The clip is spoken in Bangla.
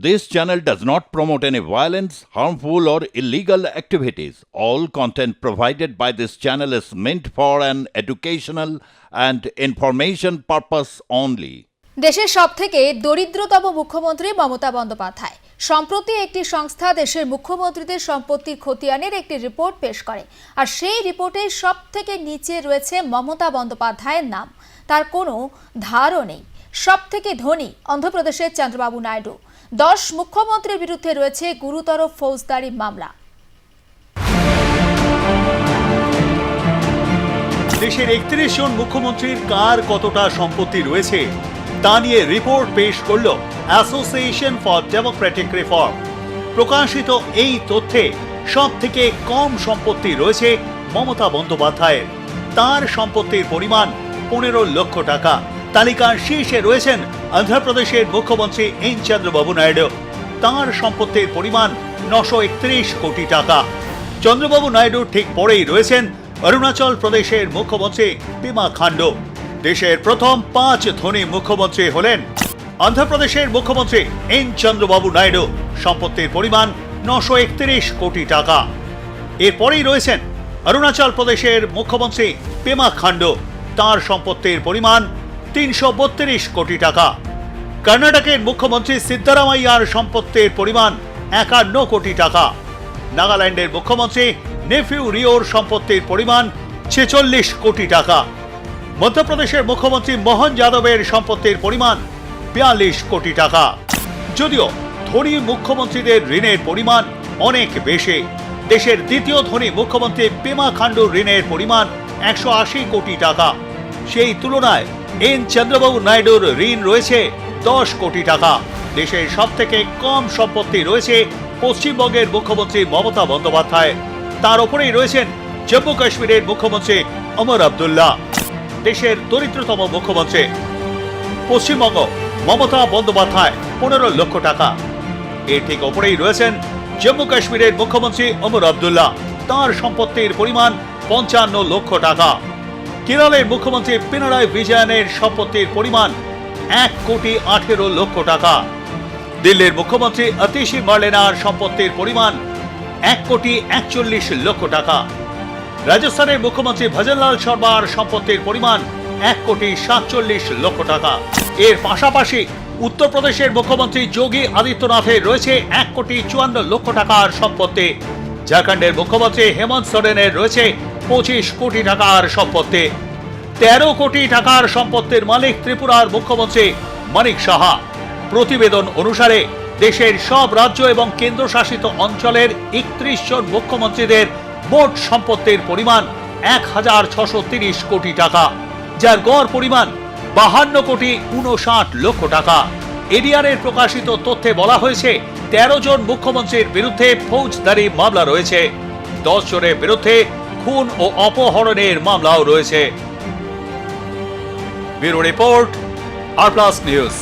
This channel does not promote any violence, harmful, or illegal activities. All content provided by this channel is meant for an educational and information purpose only. দেশের সবথেকে দরিদ্রতম মুখ্যমন্ত্রী মমতা বন্দ্যোপাধ্যায় সম্প্রতি একটি সংস্থা দেশের মুখ্যমন্ত্রীদের সম্পত্তির খতিয়ানের একটি রিপোর্ট পেশ করে, আর সেই রিপোর্টে সবথেকে নিচে রয়েছে মমতা বন্দ্যোপাধ্যায়ের নাম। তার কোনো ধারও নেই। সবথেকে ধনী অন্ধ্রপ্রদেশের চন্দ্রবাবু নাইডু। 10 মুখ্যমন্ত্রীর বিরুদ্ধে রয়েছে গুরুতর ফৌজদারি মামলা। দেশের 31 জন মুখ্যমন্ত্রীর কার কতটা সম্পত্তি রয়েছে তা নিয়ে রিপোর্ট পেশ করল অ্যাসোসিয়েশন ফর ডেমোক্রেটিক রিফর্ম। প্রকাশিত এই তথ্যে সব থেকে কম সম্পত্তি রয়েছে মমতা বন্দ্যোপাধ্যায়ের। তার সম্পত্তির পরিমাণ 15 লক্ষ টাকা। তালিকার শীর্ষে রয়েছেন অন্ধ্রপ্রদেশের মুখ্যমন্ত্রী এন চন্দ্রবাবু নাইডু। তার সম্পত্তির পরিমাণ 931 কোটি টাকা। চন্দ্রবাবু নাইডুর ঠিক পরেই রয়েছেন অরুণাচল প্রদেশের মুখ্যমন্ত্রী পেমা খান্ডু। দেশের প্রথম 5 ধনী মুখ্যমন্ত্রী হলেন অন্ধ্রপ্রদেশের মুখ্যমন্ত্রী এন চন্দ্রবাবু নাইডু। সম্পত্তির পরিমাণ 931 কোটি টাকা। এরপরেই রয়েছেন অরুণাচল প্রদেশের মুখ্যমন্ত্রী পেমা খান্ডু। তার সম্পত্তির পরিমাণ 332 কোটি টাকা। কর্ণাটকের মুখ্যমন্ত্রী সিদ্দারামাইয়ার সম্পত্তির পরিমাণ 51 কোটি টাকা। নাগাল্যান্ডের মুখ্যমন্ত্রী নেফিউ রিওর সম্পত্তির পরিমাণ 46 কোটি টাকা। মধ্যপ্রদেশের মুখ্যমন্ত্রী মোহন যাদবের সম্পত্তির পরিমাণ 42 কোটি টাকা। যদিও ধনী মুখ্যমন্ত্রীদের ঋণের পরিমাণ অনেক বেশি। দেশের দ্বিতীয় ধনী মুখ্যমন্ত্রী পেমা খান্ডুর ঋণের পরিমাণ 180 কোটি টাকা। সেই তুলনায় এন চন্দ্রবাবু নাইডুর ঋণ রয়েছে 10 কোটি টাকা। দেশের সবথেকে কম সম্পত্তি রয়েছে পশ্চিমবঙ্গের মুখ্যমন্ত্রী মমতা বন্দ্যোপাধ্যায়। তার উপরেই রয়েছেন জম্মু কাশ্মীরের মুখ্যমন্ত্রী ওমর আব্দুল্লাহ। দেশের দরিদ্রতম মুখ্যমন্ত্রী পশ্চিমবঙ্গ মমতা বন্দ্যোপাধ্যায় 15 লক্ষ টাকা। এর ঠিক ওপরেই রয়েছেন জম্মু কাশ্মীরের মুখ্যমন্ত্রী ওমর আব্দুল্লাহ। তার সম্পত্তির পরিমাণ 55 লক্ষ টাকা। কেরলের মুখ্যমন্ত্রী পিনারাই বিজয়নের সম্পত্তির পরিমাণ 1 কোটি 18 লক্ষ টাকা। দিল্লির মুখ্যমন্ত্রী অতিশী মার্লেনার সম্পত্তির পরিমাণ 1 কোটি 41 লক্ষ টাকা। রাজস্থানের মুখ্যমন্ত্রী ভজনলাল শর্মার সম্পত্তির পরিমাণ 1 কোটি 47 লক্ষ টাকা। এর পাশাপাশি উত্তরপ্রদেশের মুখ্যমন্ত্রী যোগী আদিত্যনাথের রয়েছে 1 কোটি 54 লক্ষ টাকার সম্পত্তি। ঝাড়খণ্ডের মুখ্যমন্ত্রী হেমন্ত সোরেনের রয়েছে 25 কোটি টাকার সম্পত্তি। 13 কোটি টাকার সম্পত্তির মালিক ত্রিপুরার মুখ্যমন্ত্রী মানিক সাহা। প্রতিবেদন অনুসারে দেশের সব রাজ্য এবং কেন্দ্রশাসিত অঞ্চলের 31 জন মুখ্যমন্ত্রীদের মোট সম্পত্তির পরিমাণ 1630 কোটি টাকা, যার গড় পরিমাণ 52 কোটি 59 লক্ষ টাকা। এডিআরের প্রকাশিত তথ্যে বলা হয়েছে 13 জন মুখ্যমন্ত্রীর বিরুদ্ধে ফৌজদারি মামলা রয়েছে। 10 জনের বিরুদ্ধে খুন ও অপহরণের মামলাও রয়েছে। ব্যুরো রিপোর্ট, আর প্লাস নিউজ।